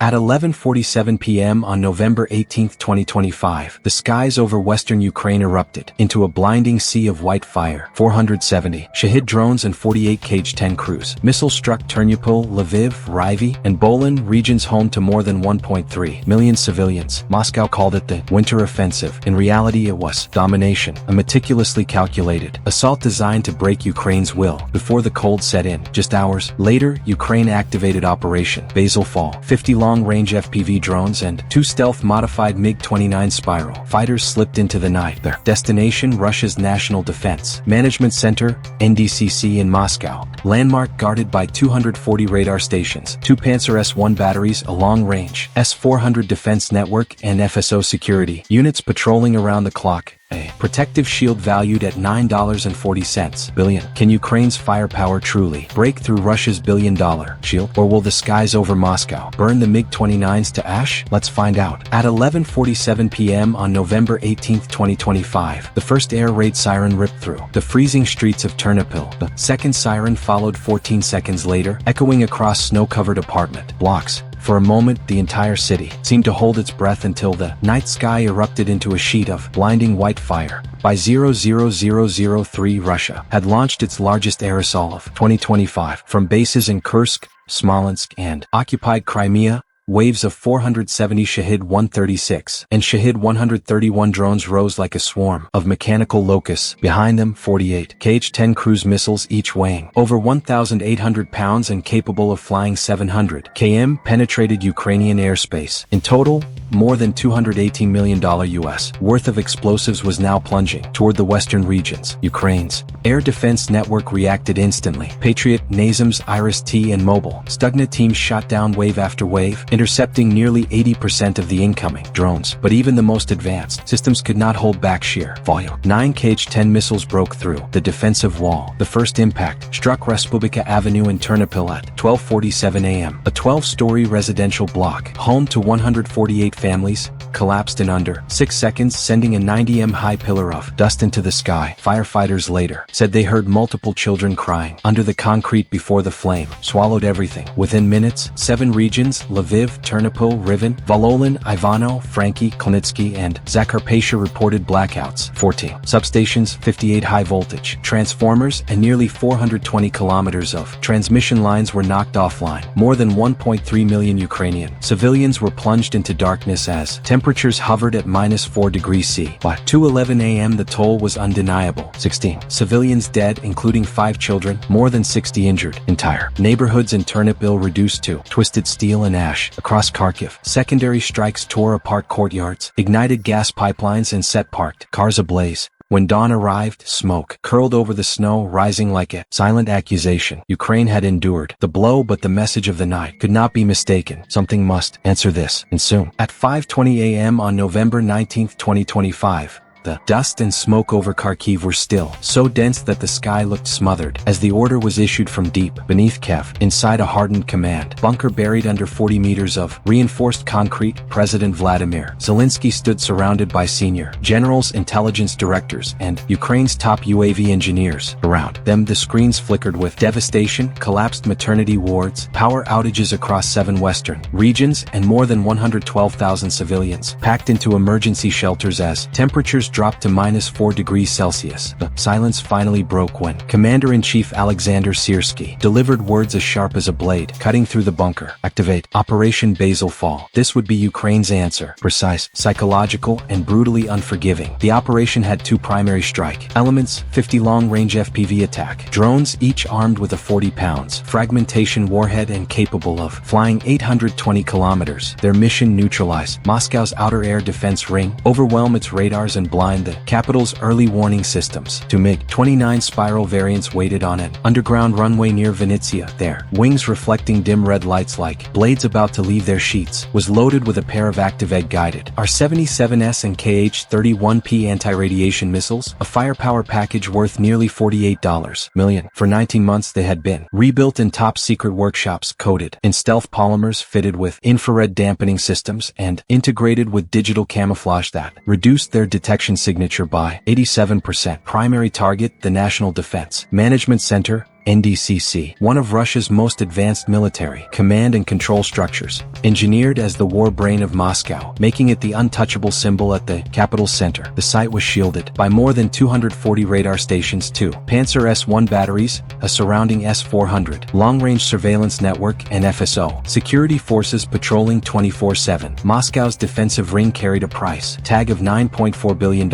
At 11:47 p.m. on November 18, 2025, the skies over western Ukraine erupted into a blinding sea of white fire. 470 Shahid drones and 48 Kh-10 cruise missiles struck Ternopil, Lviv, Rivne, and Bolin regions home to more than 1.3 million civilians. Moscow called it the winter offensive. In reality, it was domination, a meticulously calculated assault designed to break Ukraine's will before the cold set in. Just hours later, Ukraine activated Operation Basilfall. 50 long-range FPV drones and 2 stealth-modified MiG-29 Spiral fighters slipped into the night. Their destination, Russia's National Defense Management Center, NDCC in Moscow, landmark guarded by 240 radar stations, 2 Panzer S-1 batteries, a long-range S-400 defense network, and FSO security units patrolling around the clock. A protective shield valued at $9.40 billion. Can Ukraine's firepower truly break through Russia's billion-dollar shield? Or will the skies over Moscow burn the MiG-29s to ash? Let's find out. At 11:47 p.m. on November 18, 2025, the first air raid siren ripped through the freezing streets of Ternopil. The second siren followed 14 seconds later, echoing across snow-covered apartment blocks. For a moment, the entire city seemed to hold its breath until the night sky erupted into a sheet of blinding white fire. By 00:03, Russia had launched its largest aerosol of 2025 from bases in Kursk, Smolensk, and occupied Crimea. Waves of 470 Shahid-136 and Shahid-131 drones rose like a swarm of mechanical locusts. Behind them, 48 Kh-10 cruise missiles, each weighing over 1,800 pounds and capable of flying 700 km, penetrated Ukrainian airspace. In total, more than $218 million US worth of explosives was now plunging toward the western regions. Ukraine's air defense network reacted instantly. Patriot, NASAMS, Iris-T, and Mobile Stugna teams shot down wave after wave, intercepting nearly 80% of the incoming drones. But even the most advanced systems could not hold back sheer volume. 9 Kh-10 missiles broke through the defensive wall. The first impact struck Respublika Avenue in Ternopil at 12:47 a.m. A 12-story residential block, home to 148 families, collapsed in under 6 seconds, sending a 90 m high pillar of dust into the sky. Firefighters later said they heard multiple children crying under the concrete before the flame swallowed everything. Within minutes, 7 regions, Lviv, Ternopil, Rivne, Vololin, Ivano, Franky, Klinitsky, and Zakarpattia reported blackouts. 14 substations, 58 high-voltage transformers, and nearly 420 kilometers of transmission lines were knocked offline. More than 1.3 million Ukrainian civilians were plunged into darkness as temperatures hovered at -4°C. By 2:11 a.m. the toll was undeniable. 16 civilians dead, including 5 children, more than 60 injured. Entire neighborhoods in Ternopil reduced to twisted steel and ash. Across Kharkiv, secondary strikes tore apart courtyards, ignited gas pipelines, and set parked cars ablaze. When dawn arrived, smoke curled over the snow, rising like a silent accusation. Ukraine had endured the blow, but the message of the night could not be mistaken. Something must answer this, and soon. At 5:20 a.m. on November 19, 2025, the dust and smoke over Kharkiv were still so dense that the sky looked smothered as the order was issued from deep beneath Kiev. Inside a hardened command bunker buried under 40 meters of reinforced concrete, President Vladimir Zelensky stood surrounded by senior generals, intelligence directors, and Ukraine's top UAV engineers. Around them, the screens flickered with devastation, collapsed maternity wards, power outages across 7 western regions, and more than 112,000 civilians packed into emergency shelters as temperatures dropped to -4°C. The silence finally broke when Commander-in-Chief Alexander Syrskyi delivered words as sharp as a blade, cutting through the bunker. Activate Operation Basilfall. This would be Ukraine's answer. Precise, psychological, and brutally unforgiving. The operation had 2 primary strike elements: 50 long-range FPV attack drones, each armed with a 40 pounds fragmentation warhead and capable of flying 820 kilometers. Their mission: neutralize Moscow's outer air defense ring, overwhelm its radars, and blind the capital's early warning systems. 2 MiG-29 Spiral variants waited on an underground runway near Vinnytsia. Their wings reflecting dim red lights like blades about to leave their sheets, was loaded with a pair of Active-Egg-guided R-77S and Kh-31P anti-radiation missiles, a firepower package worth nearly $48 million. For 19 months they had been rebuilt in top-secret workshops, coated in stealth polymers, fitted with infrared dampening systems, and integrated with digital camouflage that reduced their detection signature by 87%. Primary target: the National Defense Management Center, NDCC, one of Russia's most advanced military command and control structures, engineered as the war brain of Moscow, making it the untouchable symbol at the capital's center. The site was shielded by more than 240 radar stations, 2 Panzer S-1 batteries, a surrounding S-400 long-range surveillance network, and FSO security forces patrolling 24/7. Moscow's defensive ring carried a price tag of $9.4 billion.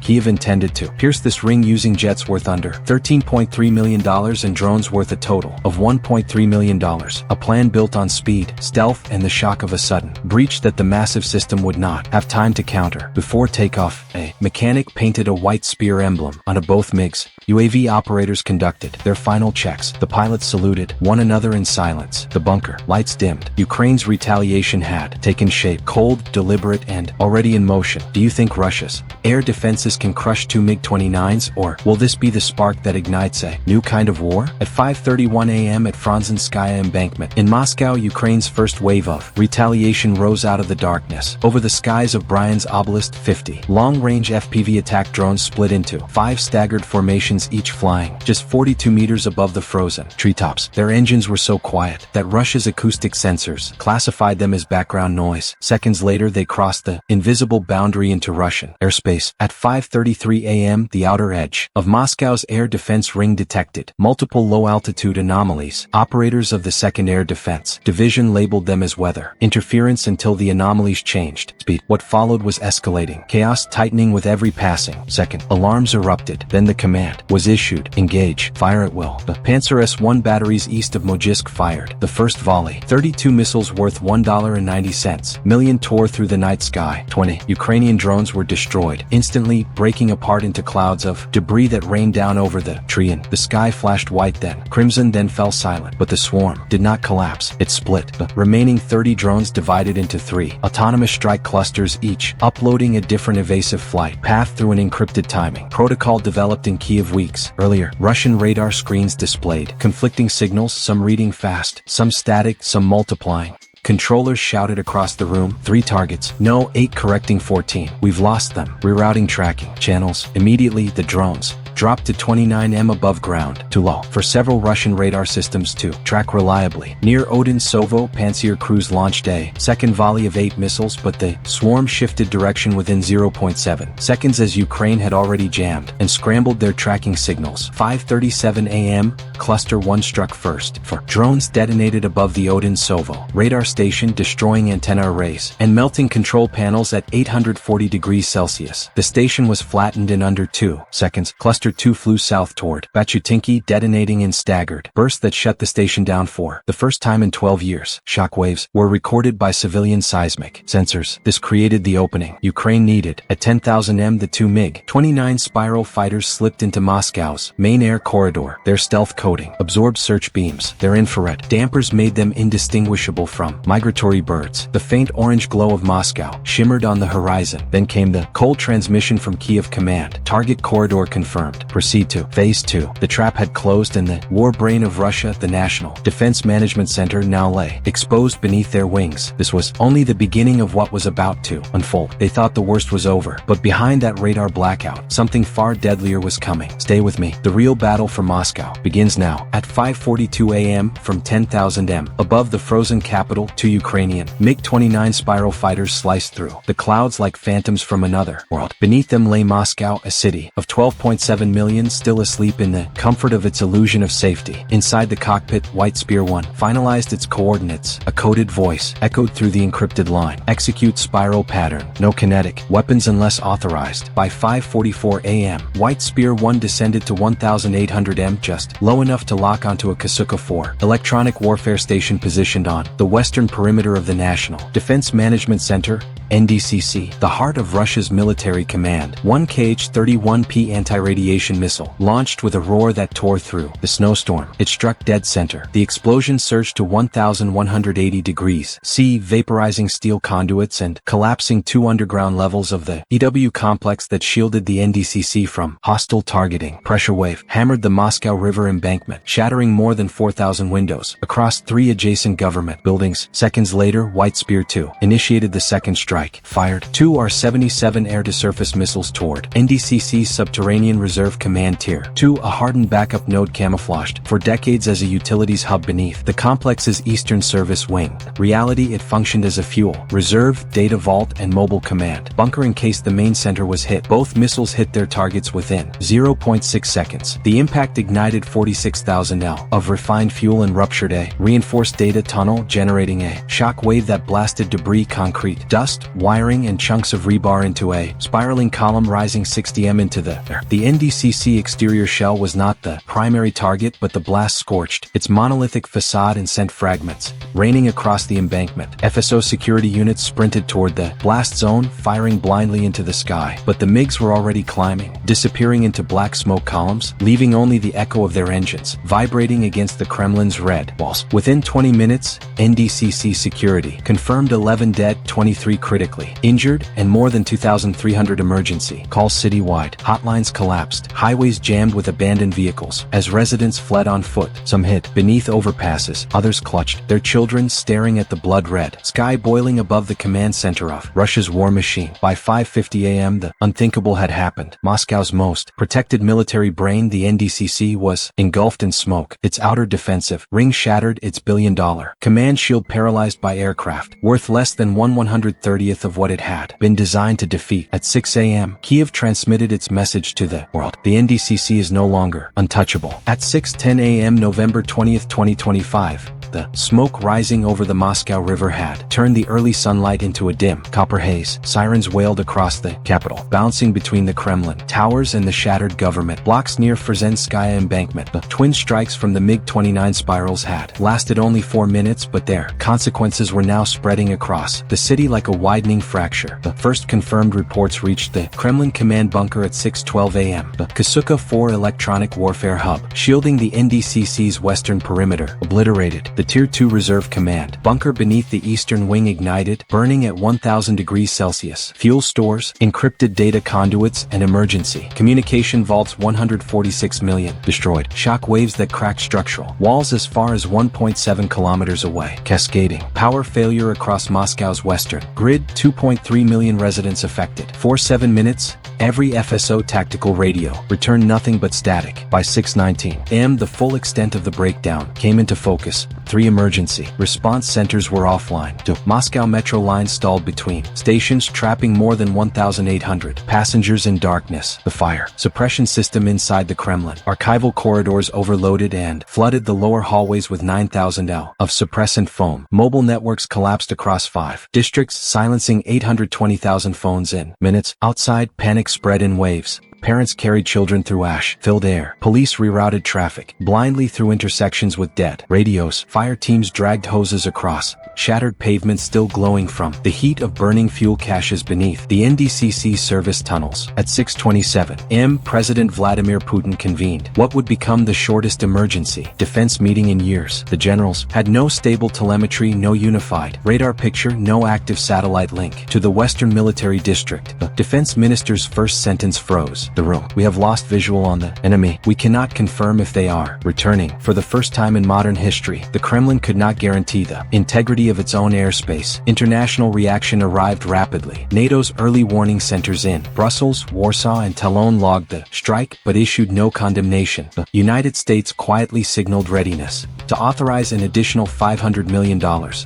Kiev intended to pierce this ring using jets worth under $13.3 million and drones worth a total of $1.3 million. A plan built on speed, stealth, and the shock of a sudden breach that the massive system would not have time to counter. Before takeoff, a mechanic painted a white spear emblem on both MiGs. UAV operators conducted their final checks. The pilots saluted one another in silence. The bunker lights dimmed. Ukraine's retaliation had taken shape, cold, deliberate, and already in motion. Do you think Russia's air defenses can crush 2 MiG-29s, or will this be the spark that ignites a new kind of war? At 5:31 a.m. at Franzenskaya Embankment in Moscow, Ukraine's first wave of retaliation rose out of the darkness. Over the skies of Bryan's Obelisk, 50 long-range FPV attack drones split into 5 staggered formations, each flying just 42 meters above the frozen treetops. Their engines were so quiet that Russia's acoustic sensors classified them as background noise. Seconds later, they crossed the invisible boundary into Russian airspace. At 5:33 a.m., the outer edge of Moscow's air defense ring detected multiple low-altitude anomalies. Operators of the 2nd Air Defense Division labeled them as weather interference until the anomalies changed speed. What followed was escalating chaos, tightening with every passing second. Alarms erupted. Then the command was issued: engage, fire at will. The Panzer S-1 batteries east of Mogisk fired the first volley. 32 missiles worth $1.90 million tore through the night sky. 20 Ukrainian drones were destroyed, instantly breaking apart into clouds of debris that rained down over the tree, and the sky flashed white, then crimson, then fell silent. But the swarm did not collapse. It split. The remaining 30 drones divided into 3 autonomous strike clusters, each uploading a different evasive flight path through an encrypted timing protocol developed in Kiev weeks earlier. Russian radar screens displayed conflicting signals, some reading fast, some static, some multiplying. Controllers shouted across the room, 3 targets. No, 8 correcting 14. We've lost them. Rerouting tracking channels. Immediately, the drones dropped to 29 m above ground, too low for several Russian radar systems to track reliably. Near Odin-Sovo, Pantsir crews launched a second volley of 8 missiles, but the swarm shifted direction within 0.7 seconds as Ukraine had already jammed and scrambled their tracking signals. 5:37 a.m., Cluster 1 struck first. For drones detonated above the Odin-Sovo radar station, destroying antenna arrays and melting control panels at 840 degrees Celsius. The station was flattened in under 2 seconds. Cluster 2 flew south toward Bachutinki, detonating in staggered bursts that shut the station down for the first time in 12 years. Shockwaves were recorded by civilian seismic sensors. This created the opening Ukraine needed. At 10,000 m, the 2 MiG-29 spiral fighters slipped into Moscow's main air corridor. Their stealth coating absorbed search beams. Their infrared dampers made them indistinguishable from migratory birds. The faint orange glow of Moscow shimmered on the horizon. Then came the cold transmission from Kiev Command. Target corridor confirmed. Proceed to Phase 2. The trap had closed, and the war brain of Russia, the National Defense Management Center, now lay exposed beneath their wings. This was only the beginning of what was about to unfold. They thought the worst was over, but behind that radar blackout, something far deadlier was coming. Stay with me. The real battle for Moscow begins now. At 5:42 a.m. from 10,000 m above the frozen capital, 2 Ukrainian MiG-29 spiral fighters sliced through the clouds like phantoms from another world. Beneath them lay Moscow, a city of 12.7 million still asleep in the comfort of its illusion of safety. Inside the cockpit, White Spear 1 finalized its coordinates. A coded voice echoed through the encrypted line. Execute spiral pattern. No kinetic weapons unless authorized. By 5:44 a.m., White Spear 1 descended to 1,800 m, just low enough to lock onto a Kasuka 4 electronic warfare station positioned on the western perimeter of the National Defense Management Center, NDCC, the heart of Russia's military command. 1 Kh-31P anti-radiation missile launched with a roar that tore through the snowstorm. It struck dead center. The explosion surged to 1,180 degrees C, vaporizing steel conduits and collapsing 2 underground levels of the EW complex that shielded the NDCC from hostile targeting. Pressure wave hammered the Moscow River embankment, shattering more than 4,000 windows across 3 adjacent government buildings. Seconds later, White Spear 2 initiated the second strike, fired 2 R-77 air-to-surface missiles toward NDCC's subterranean reserve reserve command tier. 2. A hardened backup node camouflaged for decades as a utilities hub beneath the complex's eastern service wing. Reality, it functioned as a fuel, reserve, data vault, and mobile command bunker in case the main center was hit. Both missiles hit their targets within 0.6 seconds. The impact ignited 46,000 L of refined fuel and ruptured a reinforced data tunnel, generating a shock wave that blasted debris, concrete, dust, wiring, and chunks of rebar into a spiraling column rising 60 m into the air. The NDCC exterior shell was not the primary target, but the blast scorched its monolithic facade and sent fragments raining across the embankment. FSO security units sprinted toward the blast zone, firing blindly into the sky, but the MiGs were already climbing, disappearing into black smoke columns, leaving only the echo of their engines vibrating against the Kremlin's red walls. Within 20 minutes, NDCC security confirmed 11 dead, 23 critically injured, and more than 2,300 emergency calls citywide. Hotlines collapsed, highways jammed with abandoned vehicles as residents fled on foot. Some hid beneath overpasses, others clutched their children, staring at the blood-red sky boiling above the command center of Russia's war machine. By 5:50 a.m. the unthinkable had happened. Moscow's most protected military brain, the NDCC, was engulfed in smoke, its outer defensive ring shattered, its billion-dollar command shield paralyzed by aircraft worth less than 1/130th of what it had been designed to defeat. At 6 a.m., Kiev transmitted its message to the world. The NDCC is no longer untouchable. At 6:10 a.m. November 20th, 2025, the smoke rising over the Moscow River had turned the early sunlight into a dim copper haze. Sirens wailed across the capital, bouncing between the Kremlin towers and the shattered government blocks near Frzenskaya embankment. The twin strikes from the MiG-29 spirals had lasted only 4 minutes, but their consequences were now spreading across the city like a widening fracture. The first confirmed reports reached the Kremlin command bunker at 6:12 a.m. The Kasuka 4 electronic warfare hub, shielding the NDCC's western perimeter, obliterated. The Tier 2 Reserve Command bunker beneath the eastern wing ignited, burning at 1,000 degrees Celsius. Fuel stores, encrypted data conduits, and emergency communication vaults 146 million destroyed. Shock waves that cracked structural walls as far as 1.7 kilometers away. Cascading power failure across Moscow's western grid, 2.3 million residents affected. For 7 minutes, every FSO tactical radio returned nothing but static. By 6:19 a.m., the full extent of the breakdown came into focus. 3 emergency response centers were offline. 2 Moscow metro lines stalled between stations, trapping more than 1,800 passengers in darkness. The fire suppression system inside the Kremlin archival corridors overloaded and flooded the lower hallways with 9,000 L of suppressant foam. Mobile networks collapsed across 5 districts, silencing 820,000 phones in minutes. Outside, panic spread in waves. Parents carried children through ash-filled air. Police rerouted traffic blindly through intersections with dead radios. Fire teams dragged hoses across shattered pavements still glowing from the heat of burning fuel caches beneath the NDCC service tunnels. At 6:27 a.m., President Vladimir Putin convened what would become the shortest emergency defense meeting in years. The generals had no stable telemetry, no unified radar picture, no active satellite link to the Western Military District. The defense minister's first sentence froze the room. We have lost visual on the enemy. We cannot confirm if they are returning. For the first time in modern history, the Kremlin could not guarantee the integrity of its own airspace. International reaction arrived rapidly. NATO's early warning centers in Brussels, Warsaw, and Cologne logged the strike, but issued no condemnation. The United States quietly signaled readiness to authorize an additional $500 million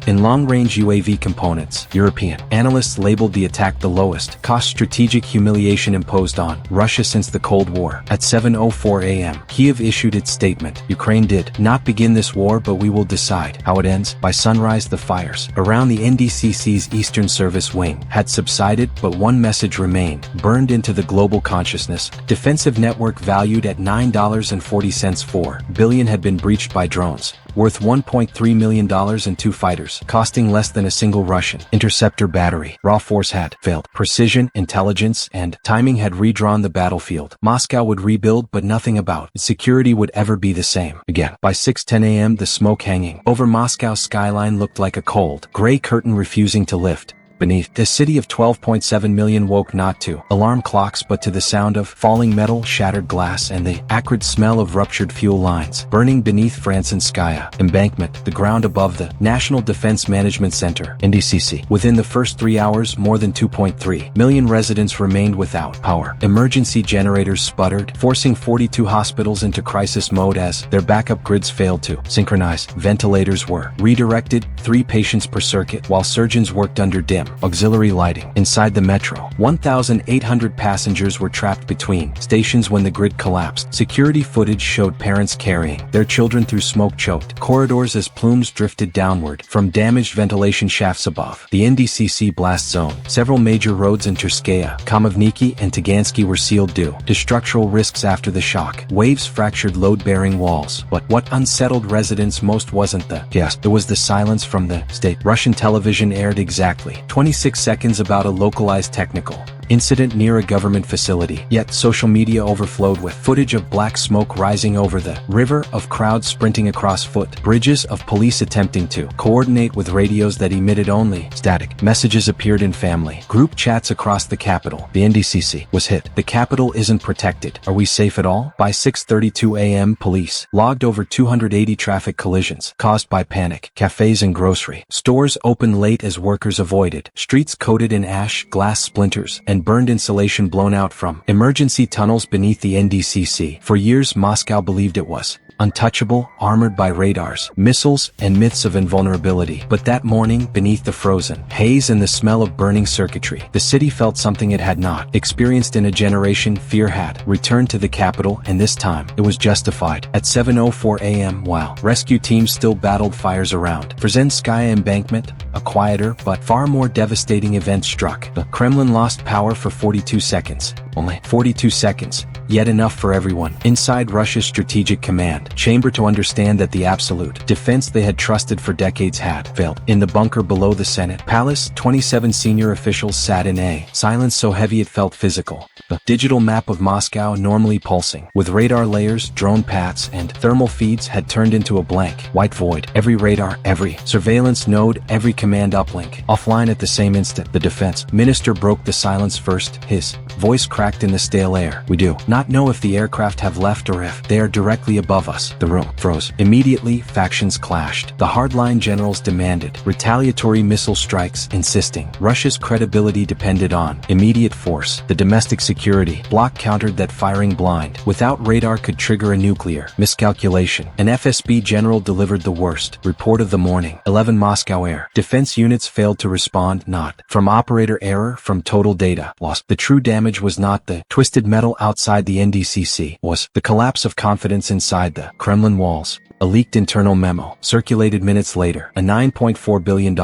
in long-range UAV components. European analysts labeled the attack the lowest cost strategic humiliation imposed on Russia since the Cold War. At 7:04 a.m., Kiev issued its statement. Ukraine did not begin this war, but we will decide how it ends. By sunrise, the fires around the NDCC's Eastern Service Wing had subsided, but one message remained, burned into the global consciousness. Defensive network valued at $9.40 billion had been breached by drones, worth $1.3 million, and 2 fighters, costing less than a single Russian interceptor battery. Raw force had failed. Precision, intelligence, and timing had redrawn the battlefield. Moscow would rebuild, but nothing about its security would ever be the same again. By 6:10 a.m., the smoke hanging over Moscow's skyline looked like a cold, gray curtain refusing to lift. Beneath, the city of 12.7 million woke not to alarm clocks but to the sound of falling metal, shattered glass, and the acrid smell of ruptured fuel lines burning beneath Francenskaya embankment, the ground above the National Defense Management Center (NDCC). Within the first 3 hours, more than 2.3 million residents remained without power. Emergency generators sputtered, forcing 42 hospitals into crisis mode as their backup grids failed to synchronize. Ventilators were redirected, 3 patients per circuit, while surgeons worked under dim auxiliary lighting. Inside the metro, 1,800 passengers were trapped between stations when the grid collapsed. Security footage showed parents carrying their children through smoke-choked corridors as plumes drifted downward from damaged ventilation shafts above the NDCC blast zone. Several major roads in Terskaya, Kamovniki, and Tagansky were sealed due to structural risks after the shock. Waves fractured load-bearing walls. But what unsettled residents most wasn't the gas. It was the silence from the state. Russian television aired exactly 26 seconds about a localized technical incident near a government facility. Yet social media overflowed with footage of black smoke rising over the river, of crowds sprinting across foot bridges, of police attempting to coordinate with radios that emitted only static. Messages appeared in family group chats across the capital. The NDCC was hit. The capital isn't protected. Are we safe at all? By 6:32 a.m. police logged over 280 traffic collisions caused by panic. Cafes and grocery stores opened late as workers avoided streets coated in ash, glass splinters, and burned insulation blown out from emergency tunnels beneath the NDCC. For years, Moscow believed it was untouchable, armored by radars, missiles, and myths of invulnerability. But that morning, beneath the frozen haze and the smell of burning circuitry, the city felt something it had not experienced in a generation. Fear had returned to the capital, and this time, it was justified. At 7:04 a.m., while rescue teams still battled fires around Francenskaya embankment, a quieter but far more devastating event struck. The Kremlin lost power for 42 seconds. Only 42 seconds. Yet enough for everyone inside Russia's strategic command chamber to understand that the absolute defense they had trusted for decades had failed. In the bunker below the Senate Palace, 27 senior officials sat in a silence so heavy it felt physical. The digital map of Moscow, normally pulsing with radar layers, drone paths, and thermal feeds, had turned into a blank, white void. Every radar, every surveillance node, every command uplink offline at the same instant. The defense minister broke the silence first. His voice cracked in the stale air. We do not know if the aircraft have left or if they are directly above us. The room froze. Immediately, factions clashed. The hardline generals demanded retaliatory missile strikes, insisting Russia's credibility depended on immediate force. The domestic security bloc countered that firing blind without radar could trigger a nuclear miscalculation. An FSB general delivered the worst report of the morning. 11 Moscow air defense units failed to respond, not from operator error, from total data loss. The true damage was not the twisted metal outside the NDCC, was the collapse of confidence inside the Kremlin walls. A leaked internal memo circulated minutes later. A $9.4 billion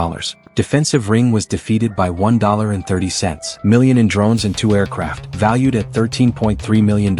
defensive ring was defeated by $1.30 million in drones and 2 aircraft, valued at $13.3 million.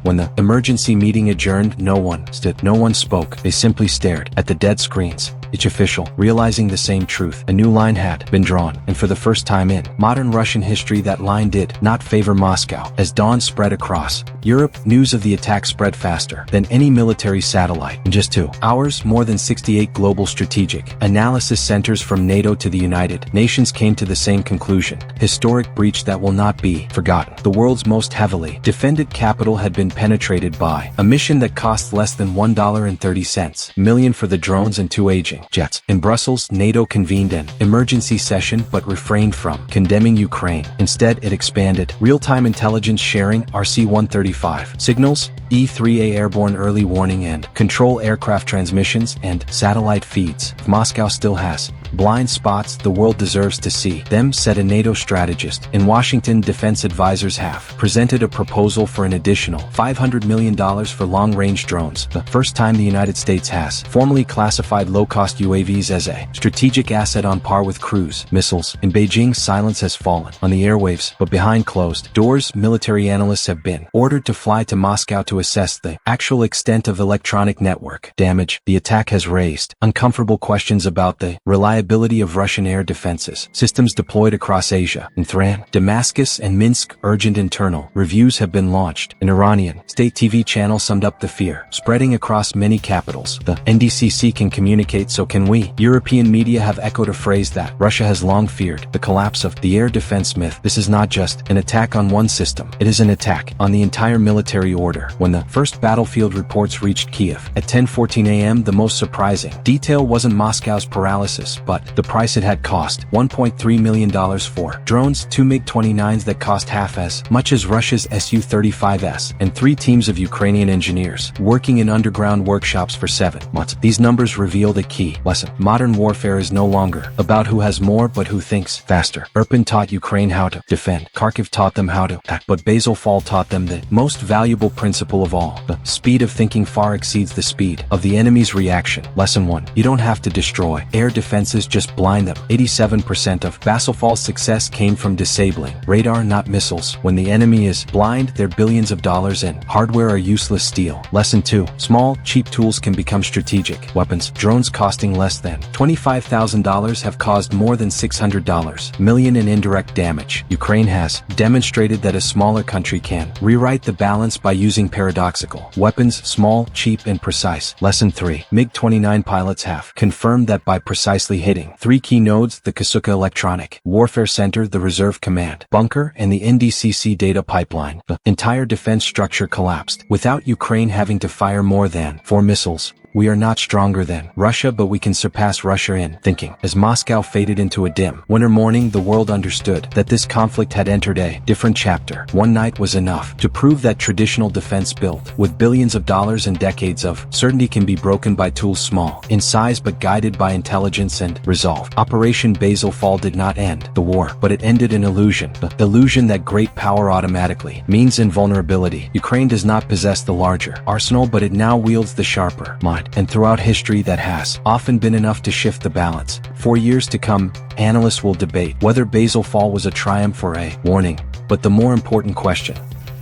When the emergency meeting adjourned, no one stood, no one spoke. They simply stared at the dead screens. Each official realizing the same truth. A new line had been drawn, and for the first time in modern Russian history, that line did not favor Moscow. As dawn spread across Europe, news of the attack spread faster than any military satellite. In just 2 hours, more than 68 global strategic analysis centers from NATO to the United Nations came to the same conclusion. Historic breach that will not be forgotten. The world's most heavily defended capital had been penetrated by a mission that cost less than $1.30 million for the drones and 2 aging jets. In Brussels, NATO convened an emergency session but refrained from condemning Ukraine. Instead, it expanded real-time intelligence sharing, RC-135 signals, E-3A airborne early warning and control aircraft transmissions, and satellite feeds. If Moscow still has blind spots, the world deserves to see them, said a NATO strategist. In Washington, defense advisors have presented a proposal for an additional $500 million for long-range drones, the first time the United States has formally classified low-cost UAVs as a strategic asset on par with cruise missiles. In Beijing, silence has fallen on the airwaves, but behind closed doors, military analysts have been ordered to fly to Moscow to to assess the actual extent of electronic network damage the attack has raised uncomfortable questions about the reliability of Russian air defenses systems deployed across Asia. In Tehran, Damascus, and Minsk, urgent internal reviews have been launched. An Iranian state TV channel summed up the fear spreading across many capitals. The NDCC can communicate, so can we. European media have echoed a phrase that Russia has long feared: the collapse of the air defense myth. This is not just an attack on one system, it is an attack on the entire military order. When the first battlefield reports reached Kiev at 10:14 a.m., the most surprising detail wasn't Moscow's paralysis, but the price it had cost: $1.3 million for drones, 2 MiG-29s that cost half as much as Russia's Su-35s, and 3 teams of Ukrainian engineers working in underground workshops for 7 months. These numbers revealed a key lesson. Modern warfare is no longer about who has more, but who thinks faster. Irpin taught Ukraine how to defend. Kharkiv taught them how to act. But Basilfall taught them the most valuable principle of all: the speed of thinking far exceeds the speed of the enemy's reaction. Lesson 1. You don't have to destroy air defenses, just blind them. 87% of Basilfall's success came from disabling radar, not missiles. When the enemy is blind, their billions of dollars in hardware are useless steel. Lesson 2. Small, cheap tools can become strategic weapons. Drones costing less than $25,000 have caused more than $600 million in indirect damage. Ukraine has demonstrated that a smaller country can rewrite the balance by using paradoxical weapons: small, cheap, and precise. Lesson 3. MiG-29 pilots have confirmed that by precisely hitting 3 key nodes: the Kasuka Electronic Warfare Center, the Reserve Command Bunker, and the NDCC data pipeline, the entire defense structure collapsed. Without Ukraine having to fire more than 4 missiles, we are not stronger than Russia, but we can surpass Russia in thinking. As Moscow faded into a dim winter morning, the world understood that this conflict had entered a different chapter. One night was enough to prove that traditional defense built with billions of dollars and decades of certainty can be broken by tools small in size but guided by intelligence and resolve. Operation Basilfall did not end the war, but it ended an illusion. The illusion that great power automatically means invulnerability. Ukraine does not possess the larger arsenal, but it now wields the sharper mind. And throughout history, that has often been enough to shift the balance. For years to come, analysts will debate whether Basilfall was a triumph or a warning. But the more important question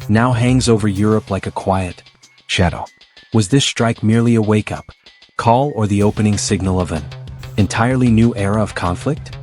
now hangs over Europe like a quiet shadow. Was this strike merely a wake-up call or the opening signal of an entirely new era of conflict?